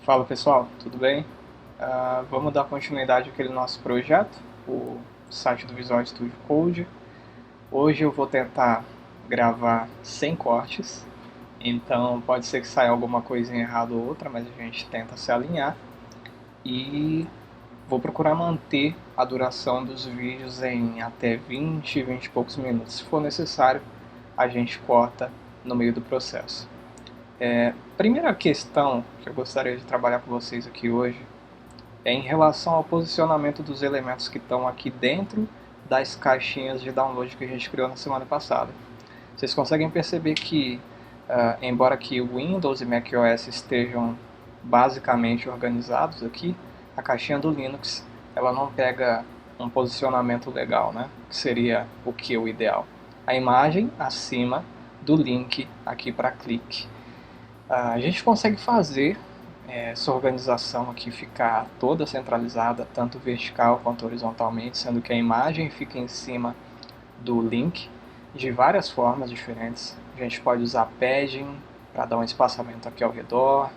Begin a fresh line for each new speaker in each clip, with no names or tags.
Fala pessoal, tudo bem? Vamos dar continuidade àquele nosso projeto, o site do Visual Studio Code. Hoje eu vou tentar gravar sem cortes, então pode ser que saia alguma coisinha errada ou outra, mas a gente tenta se alinhar. E vou procurar manter a duração dos vídeos em até 20 e poucos minutos. Se for necessário, a gente corta no meio do processo. Primeira questão que eu gostaria de trabalhar com vocês aqui hoje é em relação ao posicionamento dos elementos que estão aqui dentro das caixinhas de download que a gente criou na semana passada. Vocês conseguem perceber que, embora que o Windows e macOS estejam basicamente organizados aqui, a caixinha do Linux ela não pega um posicionamento legal, né? Que seria o que o ideal? A imagem acima do link aqui para clique. A gente consegue fazer essa organização aqui ficar toda centralizada, tanto vertical quanto horizontalmente, sendo que a imagem fica em cima do link de várias formas diferentes. A gente pode usar padding para dar um espaçamento aqui ao redor,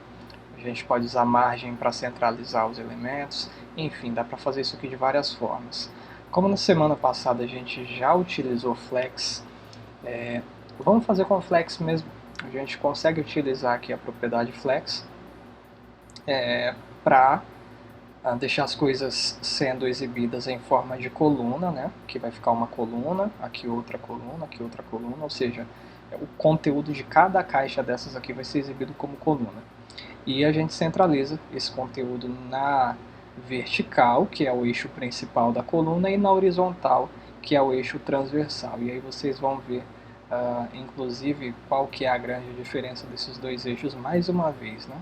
a gente pode usar margem para centralizar os elementos, enfim, dá para fazer isso aqui de várias formas. Como na semana passada a gente já utilizou flex, vamos fazer com flex mesmo. A gente consegue utilizar aqui a propriedade flex para deixar as coisas sendo exibidas em forma de coluna, né? Que vai ficar uma coluna, aqui outra coluna, ou seja, o conteúdo de cada caixa dessas aqui vai ser exibido como coluna. E a gente centraliza esse conteúdo na vertical, que é o eixo principal da coluna, e na horizontal, que é o eixo transversal. E aí vocês vão ver, inclusive, qual que é a grande diferença desses dois eixos mais uma vez, né?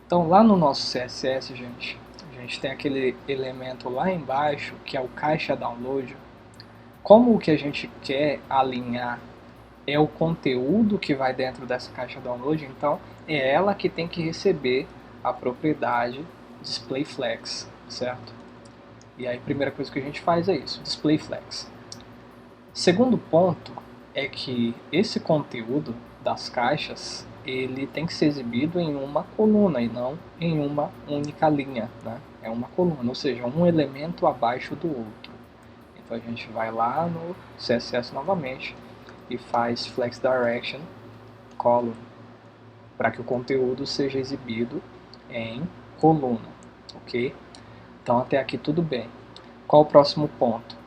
Então lá no nosso CSS, gente, a gente tem aquele elemento lá embaixo, que é o caixa download. Como o que a gente quer alinhar é o conteúdo que vai dentro dessa caixa download, então é ela que tem que receber a propriedade displayFlex, certo? E aí a primeira coisa que a gente faz é isso, displayFlex. Segundo ponto é que esse conteúdo das caixas ele tem que ser exibido em uma coluna e não em uma única linha, né? É uma coluna, ou seja, um elemento abaixo do outro. Então a gente vai lá no CSS novamente e faz flex direction column para que o conteúdo seja exibido em coluna, ok? Então até aqui tudo bem. Qual o próximo ponto?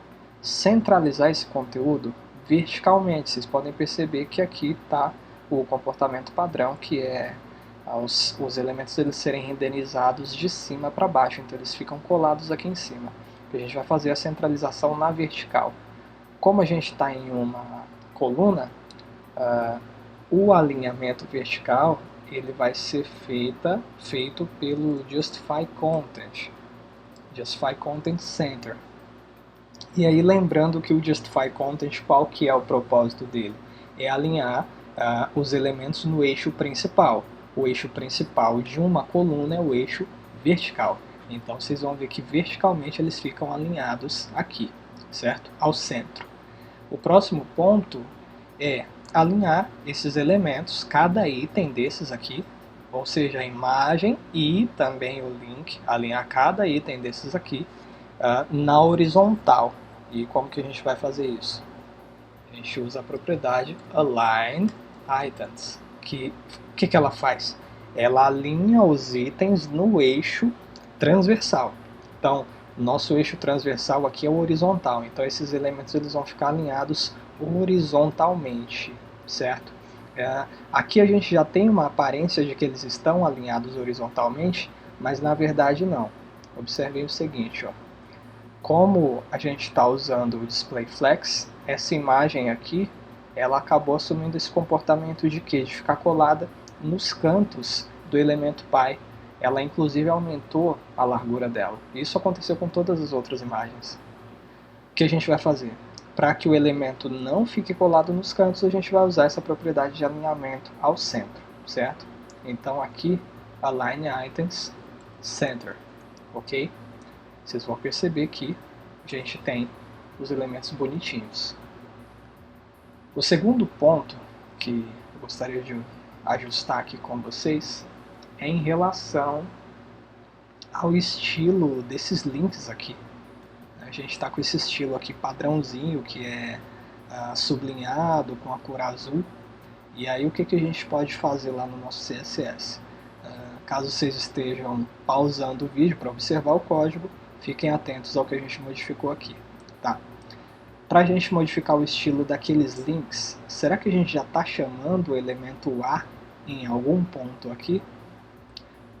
Centralizar esse conteúdo verticalmente. Vocês podem perceber que aqui está o comportamento padrão, que é os elementos eles serem renderizados de cima para baixo, então eles ficam colados aqui em cima. A gente vai fazer a centralização na vertical. Como a gente está em uma coluna, o alinhamento vertical ele vai ser feito pelo Justify Content Center. E aí lembrando que o Justify Content, qual que é o propósito dele? É alinhar os elementos no eixo principal. O eixo principal de uma coluna é o eixo vertical. Então vocês vão ver que verticalmente eles ficam alinhados aqui, certo? Ao centro. O próximo ponto é alinhar esses elementos, cada item desses aqui, ou seja, a imagem e também o link, alinhar cada item desses aqui na horizontal. E como que a gente vai fazer isso? A gente usa a propriedade Align Items. O que ela faz? Ela alinha os itens no eixo transversal. Então, nosso eixo transversal aqui é o horizontal. Então, esses elementos eles vão ficar alinhados horizontalmente, certo? Aqui a gente já tem uma aparência de que eles estão alinhados horizontalmente, mas na verdade não. Observem o seguinte, ó. Como a gente está usando o displayFlex, essa imagem aqui, ela acabou assumindo esse comportamento de quê? De ficar colada nos cantos do elemento Pi. Ela inclusive aumentou a largura dela. Isso aconteceu com todas as outras imagens. O que a gente vai fazer? Para que o elemento não fique colado nos cantos, a gente vai usar essa propriedade de alinhamento ao centro, certo? Então aqui, Align Items Center, ok? Vocês vão perceber que a gente tem os elementos bonitinhos. O segundo ponto que eu gostaria de ajustar aqui com vocês é em relação ao estilo desses links aqui. A gente está com esse estilo aqui padrãozinho, que é sublinhado com a cor azul. E aí o que a gente pode fazer lá no nosso CSS? Caso vocês estejam pausando o vídeo para observar o código, fiquem atentos ao que a gente modificou aqui. Tá? Para a gente modificar o estilo daqueles links, será que a gente já está chamando o elemento A em algum ponto aqui?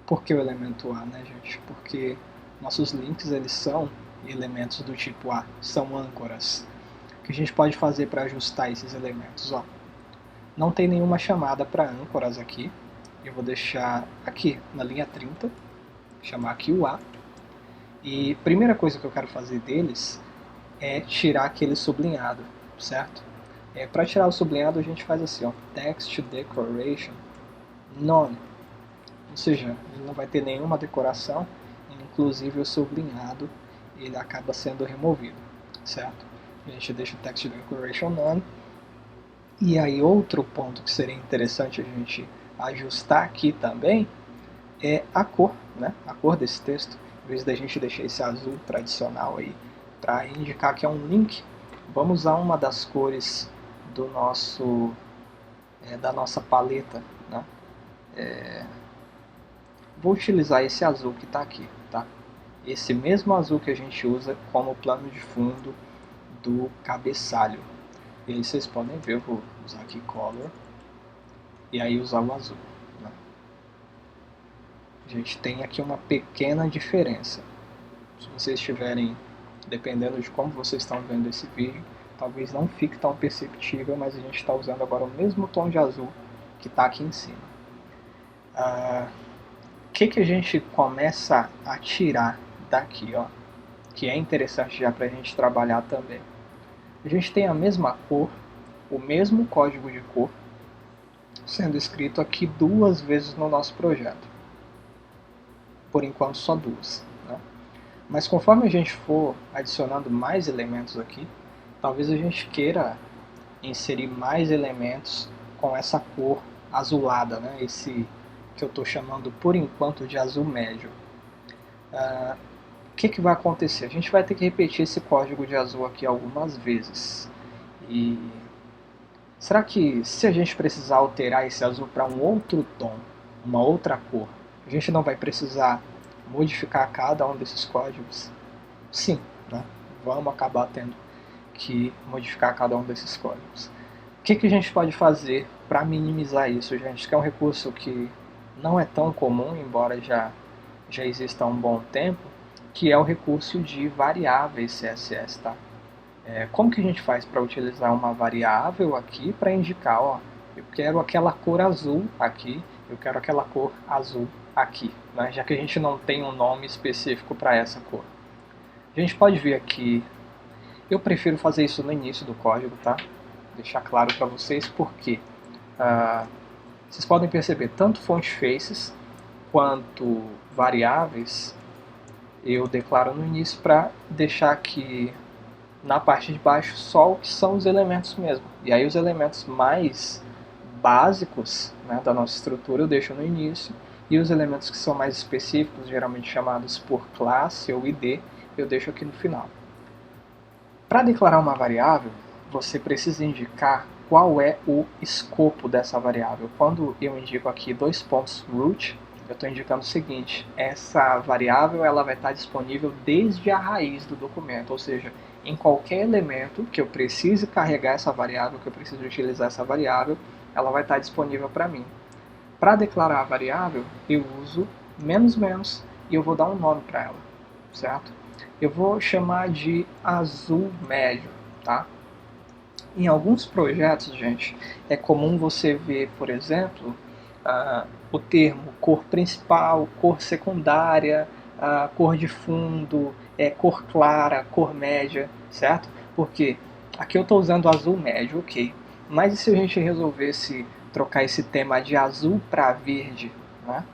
Por que o elemento A, né, gente? Porque nossos links eles são elementos do tipo A, são âncoras. O que a gente pode fazer para ajustar esses elementos? Ó, não tem nenhuma chamada para âncoras aqui. Eu vou deixar aqui na linha 30, chamar aqui o A. E a primeira coisa que eu quero fazer deles é tirar aquele sublinhado, certo? Para tirar o sublinhado a gente faz assim, ó, text decoration none. Ou seja, ele não vai ter nenhuma decoração, inclusive o sublinhado ele acaba sendo removido, certo? A gente deixa o text decoration none. E aí outro ponto que seria interessante a gente ajustar aqui também é a cor, né? A cor desse texto. Em vez da gente deixar esse azul tradicional aí para indicar que é um link, vamos usar uma das cores do nosso da nossa paleta, né? Vou utilizar esse azul que está aqui, tá? Esse mesmo azul que a gente usa como plano de fundo do cabeçalho. E aí vocês podem ver, eu vou usar aqui color e aí usar o azul, né? A gente tem aqui uma pequena diferença. Se vocês estiverem, dependendo de como vocês estão vendo esse vídeo, talvez não fique tão perceptível, mas a gente está usando agora o mesmo tom de azul que está aqui em cima. O que a gente começa a tirar daqui, ó, que é interessante já para a gente trabalhar também. A gente tem a mesma cor, o mesmo código de cor, sendo escrito aqui 2 vezes no nosso projeto. Por enquanto só 2. Né? Mas conforme a gente for adicionando mais elementos aqui, talvez a gente queira inserir mais elementos com essa cor azulada, né? Esse que eu estou chamando por enquanto de azul médio. O que vai acontecer? A gente vai ter que repetir esse código de azul aqui algumas vezes. E será que se a gente precisar alterar esse azul para um outro tom, uma outra cor, a gente não vai precisar modificar cada um desses códigos? Sim, né? Vamos acabar tendo que modificar cada um desses códigos. O que a gente pode fazer para minimizar isso, gente? Que é um recurso que não é tão comum, embora já exista há um bom tempo, que é o recurso de variáveis CSS, tá? Como que a gente faz para utilizar uma variável aqui para indicar, ó, eu quero aquela cor azul aqui, eu quero aquela cor azul aqui, né? Já que a gente não tem um nome específico para essa cor. A gente pode ver aqui, eu prefiro fazer isso no início do código, tá? Deixar claro para vocês porque vocês podem perceber, tanto font faces quanto variáveis eu declaro no início para deixar aqui na parte de baixo só o que são os elementos mesmo. E aí os elementos mais básicos, né, da nossa estrutura eu deixo no início, e os elementos que são mais específicos, geralmente chamados por classe ou ID, eu deixo aqui no final. Para declarar uma variável, você precisa indicar qual é o escopo dessa variável. Quando eu indico aqui root, eu estou indicando o seguinte: essa variável ela vai estar disponível desde a raiz do documento, ou seja, em qualquer elemento que eu precise carregar essa variável, que eu preciso utilizar essa variável, ela vai estar disponível para mim. Para declarar a variável, eu uso menos e eu vou dar um nome para ela, certo? Eu vou chamar de azul médio, tá? Em alguns projetos, gente, é comum você ver, por exemplo, o termo cor principal, cor secundária, cor de fundo, cor clara, cor média, certo? Porque aqui eu estou usando azul médio, ok. Mas e se a gente resolvesse trocar esse tema de azul para verde, né?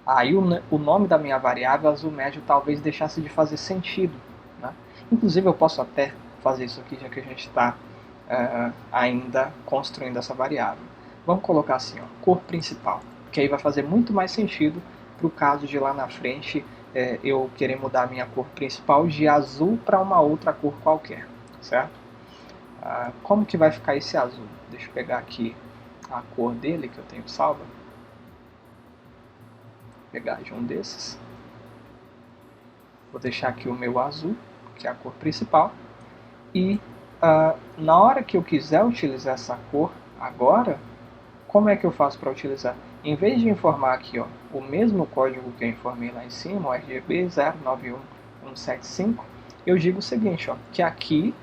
Aí o nome da minha variável azul médio talvez deixasse de fazer sentido, né? Inclusive eu posso até fazer isso aqui, já que a gente está ainda construindo essa variável. Vamos colocar assim, ó, cor principal. que aí vai fazer muito mais sentido para o caso de lá na frente eu querer mudar a minha cor principal de azul para uma outra cor qualquer, certo? Como que vai ficar esse azul? Deixa eu pegar aqui a cor dele que eu tenho salva. Vou pegar de um desses. Vou deixar aqui o meu azul, que é a cor principal. E na hora que eu quiser utilizar essa cor agora, como é que eu faço para utilizar? Em vez de informar aqui o mesmo código que eu informei lá em cima, o RGB 091175, eu digo o seguinte, que aqui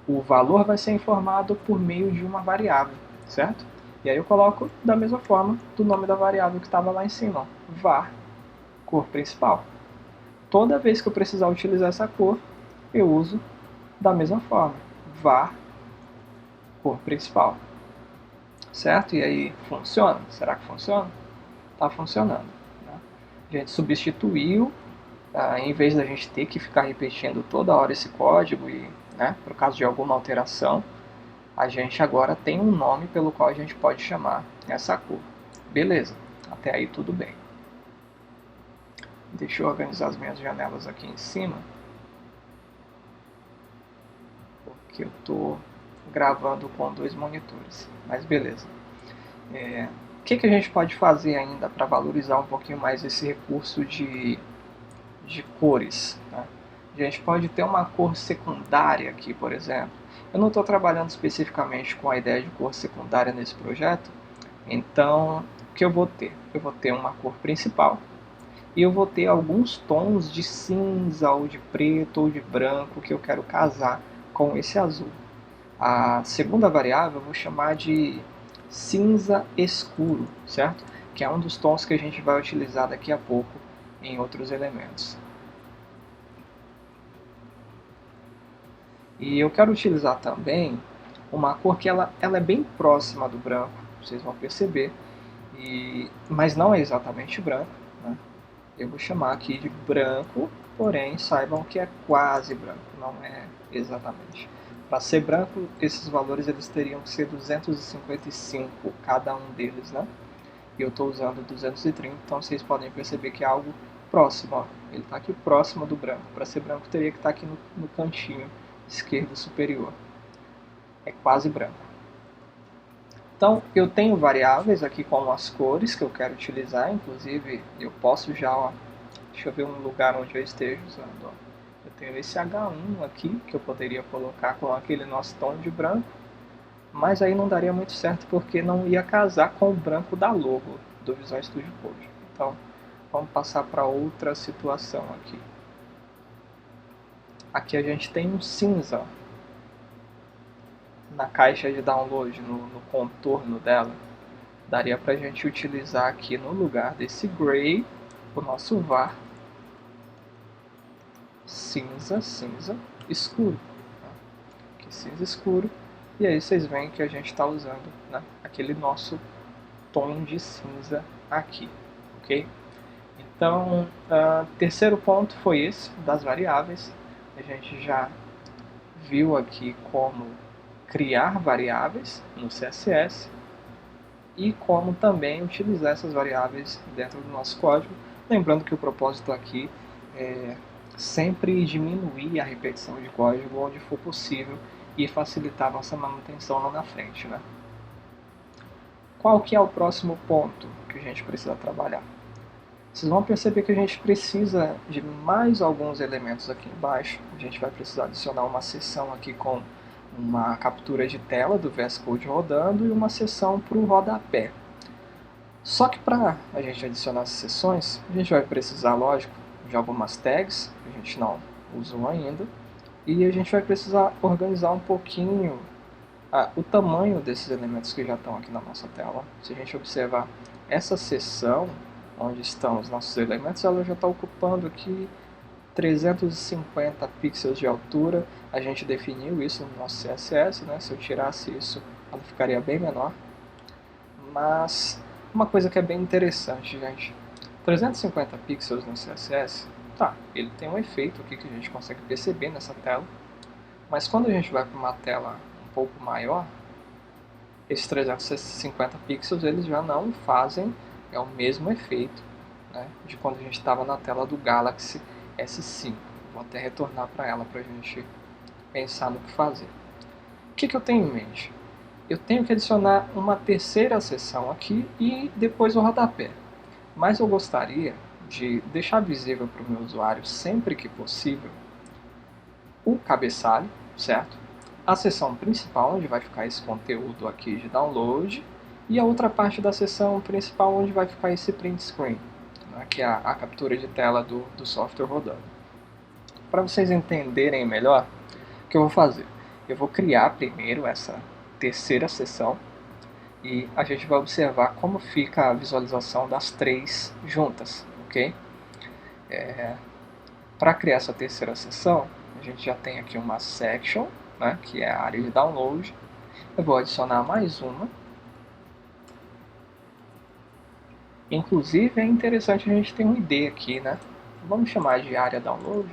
o valor vai ser informado por meio de uma variável, certo? E aí eu coloco da mesma forma do nome da variável que estava lá em cima, var cor principal. Toda vez que eu precisar utilizar essa cor, eu uso da mesma forma, var cor principal. Certo? E aí, funciona? Será que funciona? Está funcionando. Né? A gente substituiu, em vez da gente ter que ficar repetindo toda hora esse código, e, por caso de alguma alteração, a gente agora tem um nome pelo qual a gente pode chamar essa cor. Beleza, até aí tudo bem. Deixa eu organizar as minhas janelas aqui em cima, porque eu estou gravando com 2 monitores, mas beleza. O que a gente pode fazer ainda para valorizar um pouquinho mais esse recurso de cores? Né? A gente pode ter uma cor secundária aqui, por exemplo. Eu não estou trabalhando especificamente com a ideia de cor secundária nesse projeto, então o que eu vou ter? Eu vou ter uma cor principal e eu vou ter alguns tons de cinza, ou de preto, ou de branco que eu quero casar com esse azul. A segunda variável eu vou chamar de cinza escuro, certo? Que é um dos tons que a gente vai utilizar daqui a pouco em outros elementos. E eu quero utilizar também uma cor que ela é bem próxima do branco, vocês vão perceber, mas não é exatamente branco. Né? Eu vou chamar aqui de branco, porém saibam que é quase branco, não é exatamente. Para ser branco, esses valores eles teriam que ser 255, cada um deles, né? E eu estou usando 230, então vocês podem perceber que é algo próximo. Ó. Ele está aqui próximo do branco. Para ser branco, teria que estar aqui no cantinho esquerdo superior. É quase branco. Então, eu tenho variáveis aqui com as cores que eu quero utilizar. Inclusive, eu posso já... deixa eu ver um lugar onde eu esteja usando. Ó. Eu tenho esse H1 aqui, que eu poderia colocar com aquele nosso tom de branco, mas aí não daria muito certo porque não ia casar com o branco da logo do Visual Studio Code. Então, vamos passar para outra situação aqui. Aqui a gente tem um cinza na caixa de download, no contorno dela. Daria para a gente utilizar aqui no lugar desse gray, o nosso var cinza escuro. Aqui cinza escuro. E aí vocês veem que a gente está usando aquele nosso tom de cinza aqui. Ok? Então, terceiro ponto foi esse, das variáveis. A gente já viu aqui como criar variáveis no CSS e como também utilizar essas variáveis dentro do nosso código. Lembrando que o propósito aqui é sempre diminuir a repetição de código onde for possível e facilitar a nossa manutenção lá na frente. Né? Qual que é o próximo ponto que a gente precisa trabalhar? Vocês vão perceber que a gente precisa de mais alguns elementos aqui embaixo. A gente vai precisar adicionar uma seção aqui com uma captura de tela do VS Code rodando e uma seção para o rodapé. Só que para a gente adicionar essas seções, a gente vai precisar, lógico, de algumas tags, que a gente não usou ainda, e a gente vai precisar organizar um pouquinho o tamanho desses elementos que já estão aqui na nossa tela. Se a gente observar essa seção, onde estão os nossos elementos, ela já está ocupando aqui 350 pixels de altura. A gente definiu isso no nosso CSS, né? Se eu tirasse isso, ela ficaria bem menor. Mas uma coisa que é bem interessante, gente, 350 pixels no CSS, ele tem um efeito aqui que a gente consegue perceber nessa tela, mas quando a gente vai para uma tela um pouco maior, esses 350 pixels eles já não fazem é o mesmo efeito, né, de quando a gente estava na tela do Galaxy S5. Vou até retornar para ela para a gente pensar no que fazer. O que eu tenho em mente? Eu tenho que adicionar uma terceira seção aqui e depois o rodapé. Mas eu gostaria de deixar visível para o meu usuário, sempre que possível, o cabeçalho, certo? A seção principal, onde vai ficar esse conteúdo aqui de download, e a outra parte da seção principal, onde vai ficar esse print screen, né, que é a captura de tela do software rodando. Para vocês entenderem melhor, o que eu vou fazer? Eu vou criar primeiro essa terceira seção, e a gente vai observar como fica a visualização das três juntas, ok? Para criar essa terceira seção, a gente já tem aqui uma section, né, que é a área de download. Eu vou adicionar mais uma. Inclusive é interessante a gente ter um ID aqui, né? Vamos chamar de área download.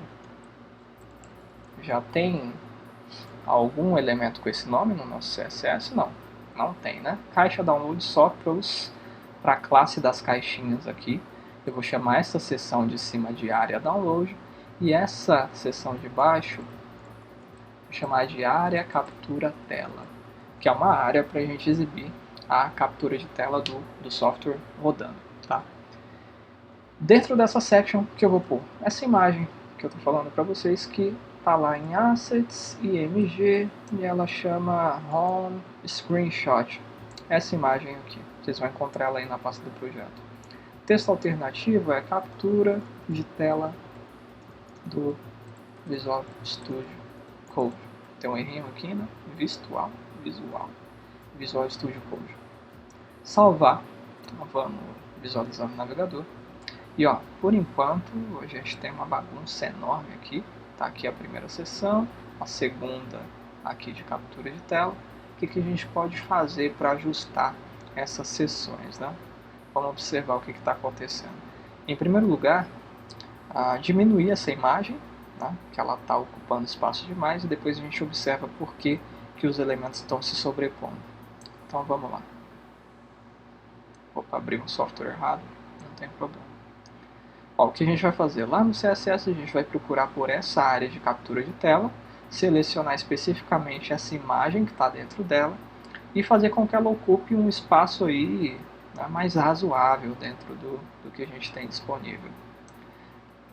Já tem algum elemento com esse nome no nosso CSS? Não tem, né? Caixa download só para a classe das caixinhas aqui. Eu vou chamar essa seção de cima de área download e essa seção de baixo vou chamar de área captura tela, que é uma área para a gente exibir a captura de tela do software rodando. Tá? Dentro dessa section que eu vou pôr essa imagem que eu estou falando para vocês, que está lá em Assets, IMG, e ela chama Home Screenshot. Essa imagem aqui, vocês vão encontrar ela aí na pasta do projeto. Texto alternativo é captura de tela do Visual Studio Code. Tem um errinho aqui, né? Visual Studio Code. Salvar. Vamos visualizar no navegador. E ó, por enquanto a gente tem uma bagunça enorme aqui. Tá aqui a primeira seção, a segunda aqui de captura de tela. O que a gente pode fazer para ajustar essas seções, né? Vamos observar o que está acontecendo. Em primeiro lugar, diminuir essa imagem, né, que ela está ocupando espaço demais, e depois a gente observa por que os elementos estão se sobrepondo. Então vamos lá. Opa, abri um software errado, não tem problema. Ó, o que a gente vai fazer? Lá no CSS a gente vai procurar por essa área de captura de tela, selecionar especificamente essa imagem que está dentro dela e fazer com que ela ocupe um espaço aí, né, mais razoável dentro do que a gente tem disponível.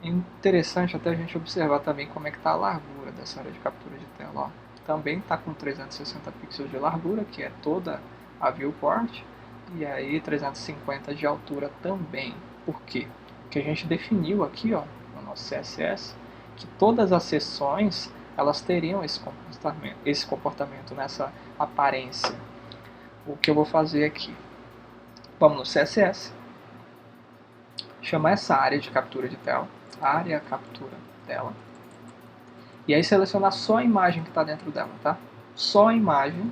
Interessante até a gente observar também como é que está a largura dessa área de captura de tela. Ó. Também está com 360 pixels de largura, que é toda a viewport, e aí 350 de altura também. Por quê? Porque a gente definiu aqui, ó, no nosso CSS, que todas as seções elas teriam esse comportamento, nessa aparência. O que eu vou fazer aqui? Vamos no CSS, chamar essa área de captura de tela, área captura tela, e aí selecionar só a imagem que está dentro dela, tá? Só a imagem,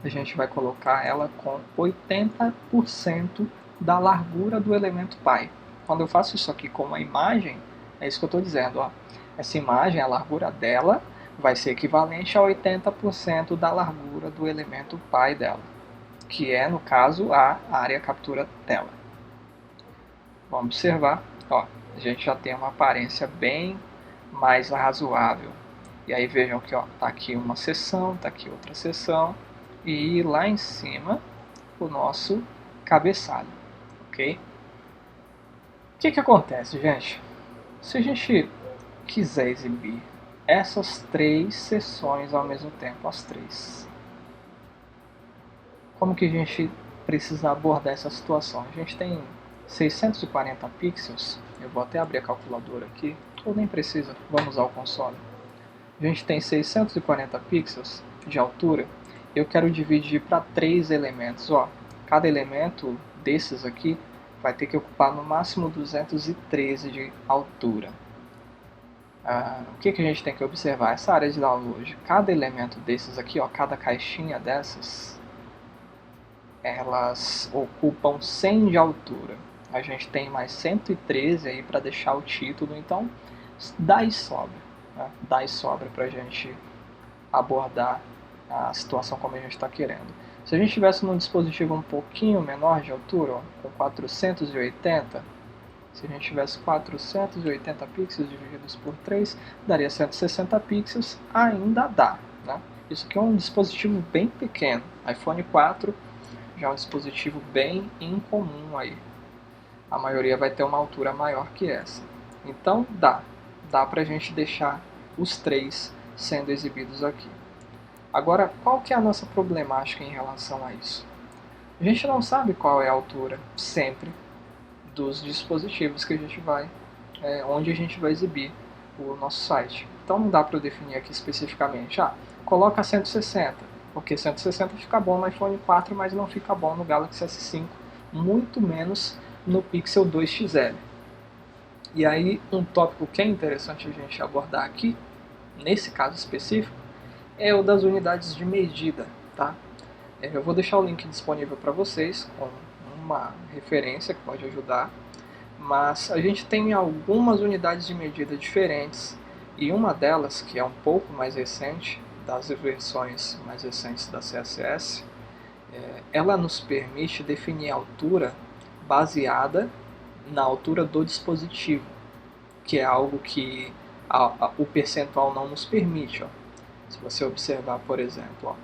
a gente vai colocar ela com 80% da largura do elemento pi. Quando eu faço isso aqui com uma imagem, é isso que eu estou dizendo, ó. Essa imagem, a largura dela, vai ser equivalente a 80% da largura do elemento pi dela, que é, no caso, a área captura tela. Vamos observar, ó, a gente já tem uma aparência bem mais razoável. E aí vejam que está aqui uma seção, está aqui outra seção, e lá em cima o nosso cabeçalho, ok? O que acontece, gente? Se a gente quiser exibir essas três seções ao mesmo tempo, as três, como que a gente precisa abordar essa situação? A gente tem 640 pixels, eu vou até abrir a calculadora aqui, ou nem precisa, vamos usar o console. A gente tem 640 pixels de altura, eu quero dividir para 3 elementos. Ó, cada elemento desses aqui vai ter que ocupar no máximo 213 de altura. O que a gente tem que observar? Essa área de download, cada elemento desses aqui, ó, cada caixinha dessas, elas ocupam 100 de altura. A gente tem mais 113 aí para deixar o título, então dá e sobra. Né? Dá e sobra para a gente abordar a situação como a gente está querendo. Se a gente tivesse num dispositivo um pouquinho menor de altura, ó, com 480, se a gente tivesse 480 pixels divididos por 3, daria 160 pixels, ainda dá. Né? Isso aqui é um dispositivo bem pequeno. iPhone 4 já é um dispositivo bem incomum aí. A maioria vai ter uma altura maior que essa. Então dá pra gente deixar os três sendo exibidos aqui. Agora, qual que é a nossa problemática em relação a isso? A gente não sabe qual é a altura sempre dos dispositivos que a gente vai, onde a gente vai exibir o nosso site. Então não dá para eu definir aqui especificamente, coloca 160, porque 160 fica bom no iPhone 4, mas não fica bom no Galaxy S5, muito menos no Pixel 2 XL. E aí um tópico que é interessante a gente abordar aqui, nesse caso específico, é o das unidades de medida, tá? Eu vou deixar o link disponível para vocês com uma referência que pode ajudar, mas a gente tem algumas unidades de medida diferentes e uma delas, que é um pouco mais recente, das versões mais recentes da CSS, ela nos permite definir a altura baseada na altura do dispositivo, que é algo que o percentual não nos permite. Ó. Se você observar, por exemplo, ó,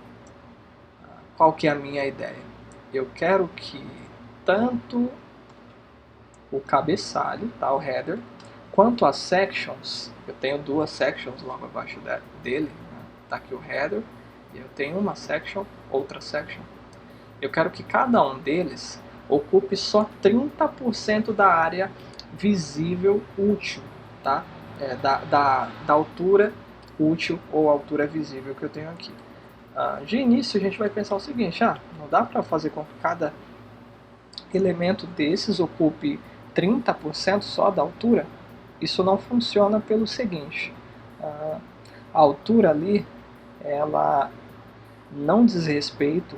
qual que é a minha ideia? Eu quero que tanto o cabeçalho, tá, o header, quanto as sections, eu tenho duas sections logo abaixo dele, né? Tá aqui o header, e eu tenho uma section, outra section. Eu quero que cada um deles ocupe só 30% da área visível útil, tá? Da altura útil ou altura visível que eu tenho aqui. De início a gente vai pensar o seguinte, não dá para fazer com que cada elemento desses ocupe 30% só da altura? Isso não funciona pelo seguinte, a altura ali, ela não diz respeito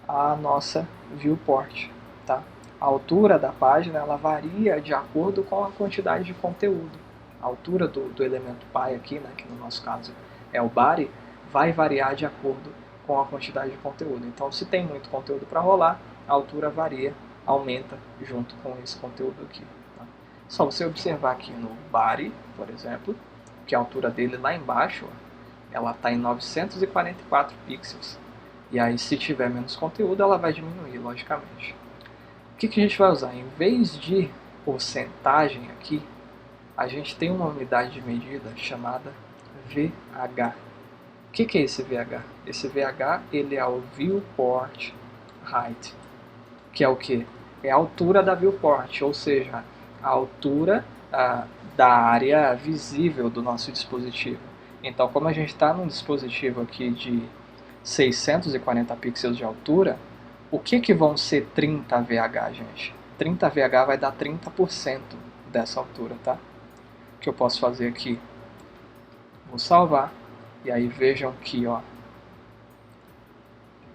à nossa viewport, tá? A altura da página, ela varia de acordo com a quantidade de conteúdo. A altura do elemento pi aqui, né, que no nosso caso é o body, vai variar de acordo com a quantidade de conteúdo. Então, se tem muito conteúdo para rolar, a altura varia, aumenta junto com esse conteúdo aqui. Tá? Só você observar aqui no body, por exemplo, que a altura dele lá embaixo, ela está em 944 pixels. E aí, se tiver menos conteúdo, ela vai diminuir, logicamente. O que a gente vai usar? Em vez de porcentagem aqui, a gente tem uma unidade de medida chamada VH. O que é esse VH? Esse VH ele é o Viewport Height, que é o que? É a altura da viewport, ou seja, a altura da área visível do nosso dispositivo. Então, como a gente está num dispositivo aqui de 640 pixels de altura, o que vão ser 30 VH, gente? 30 VH vai dar 30% dessa altura, tá? O que eu posso fazer aqui? Vou salvar. E aí vejam que, ó,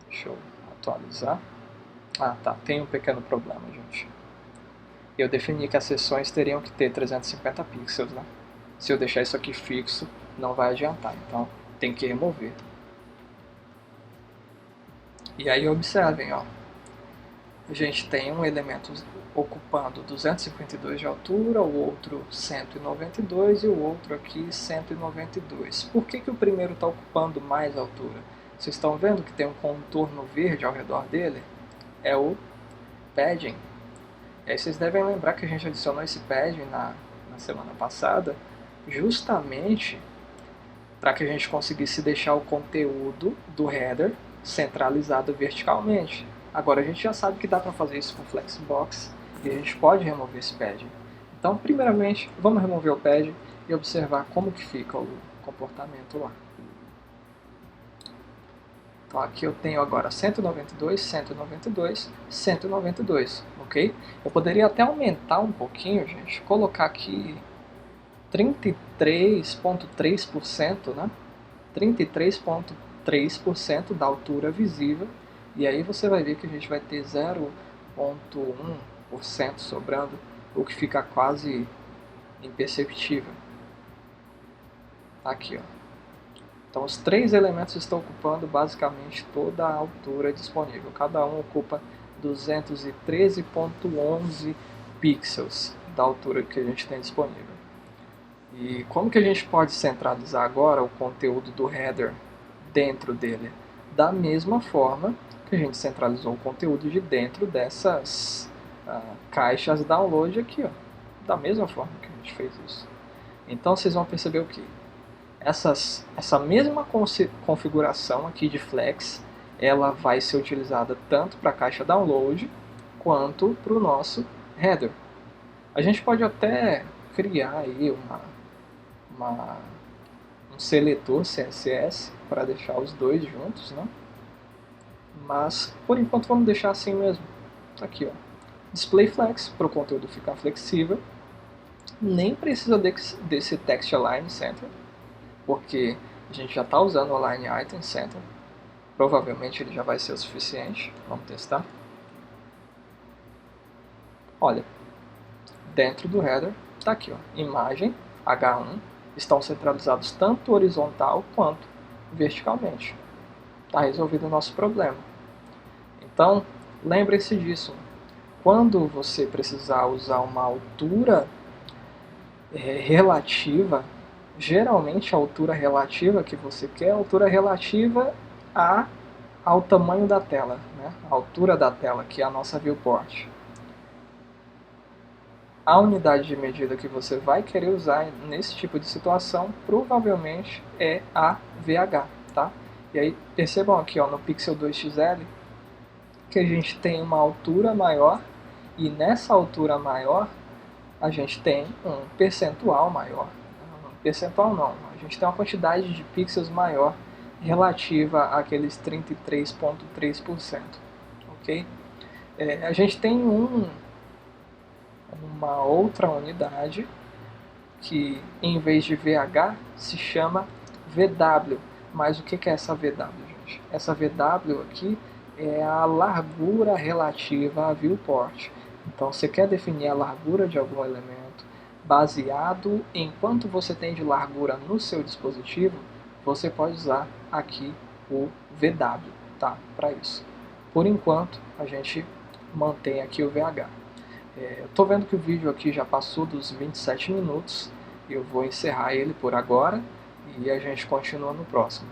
deixa eu atualizar. Tá, tem um pequeno problema, gente. Eu defini que as seções teriam que ter 350 pixels, né? Se eu deixar isso aqui fixo, não vai adiantar, então tem que remover. E aí observem, ó, a gente tem um elemento ocupando 252 de altura, o outro 192 e o outro aqui 192. Por que o primeiro está ocupando mais altura? Vocês estão vendo que tem um contorno verde ao redor dele? É o padding. E aí vocês devem lembrar que a gente adicionou esse padding na semana passada, justamente para que a gente conseguisse deixar o conteúdo do header centralizado verticalmente. Agora a gente já sabe que dá para fazer isso com Flexbox e a gente pode remover esse padding. Então, primeiramente, vamos remover o padding e observar como que fica o comportamento lá. Então aqui eu tenho agora 192, 192, 192, ok? Eu poderia até aumentar um pouquinho, gente, colocar aqui 33,3%, né? 33,3% da altura visível, e aí você vai ver que a gente vai ter 0,1% sobrando, o que fica quase imperceptível. Aqui, ó. Então os três elementos estão ocupando basicamente toda a altura disponível. Cada um ocupa 213.11 pixels da altura que a gente tem disponível. E como que a gente pode centralizar agora o conteúdo do header dentro dele? Da mesma forma que a gente centralizou o conteúdo de dentro dessas caixas download aqui, ó. Da mesma forma que a gente fez isso. Então vocês vão perceber o que? Essa mesma configuração aqui de flex, ela vai ser utilizada tanto para a caixa download quanto para o nosso header. A gente pode até criar aí um seletor CSS para deixar os dois juntos, né? Mas por enquanto vamos deixar assim mesmo. Aqui, ó, display flex para o conteúdo ficar flexível. Nem precisa desse text align center, porque a gente já está usando o align item center. Provavelmente ele já vai ser o suficiente. Vamos testar. Olha, dentro do header está aqui, ó, imagem H1 estão centralizados tanto horizontal quanto verticalmente. Está resolvido o nosso problema. Então, lembre-se disso. Quando você precisar usar uma altura relativa, geralmente a altura relativa que você quer é a altura relativa ao tamanho da tela, né? A altura da tela, que é a nossa viewport. A unidade de medida que você vai querer usar nesse tipo de situação provavelmente é a VH, tá? E aí percebam aqui, ó, no Pixel 2XL que a gente tem uma altura maior e nessa altura maior a gente tem um percentual maior. Percentual não, a gente tem uma quantidade de pixels maior relativa àqueles 33,3%, ok? A gente tem uma outra unidade que em vez de VH se chama VW, mas o que é essa VW, gente? Essa VW aqui é a largura relativa à viewport. Então você quer definir a largura de algum elemento baseado em quanto você tem de largura no seu dispositivo, você pode usar aqui o VW, tá? Para isso. Por enquanto, a gente mantém aqui o VH. Eu estou vendo que o vídeo aqui já passou dos 27 minutos, eu vou encerrar ele por agora e a gente continua no próximo.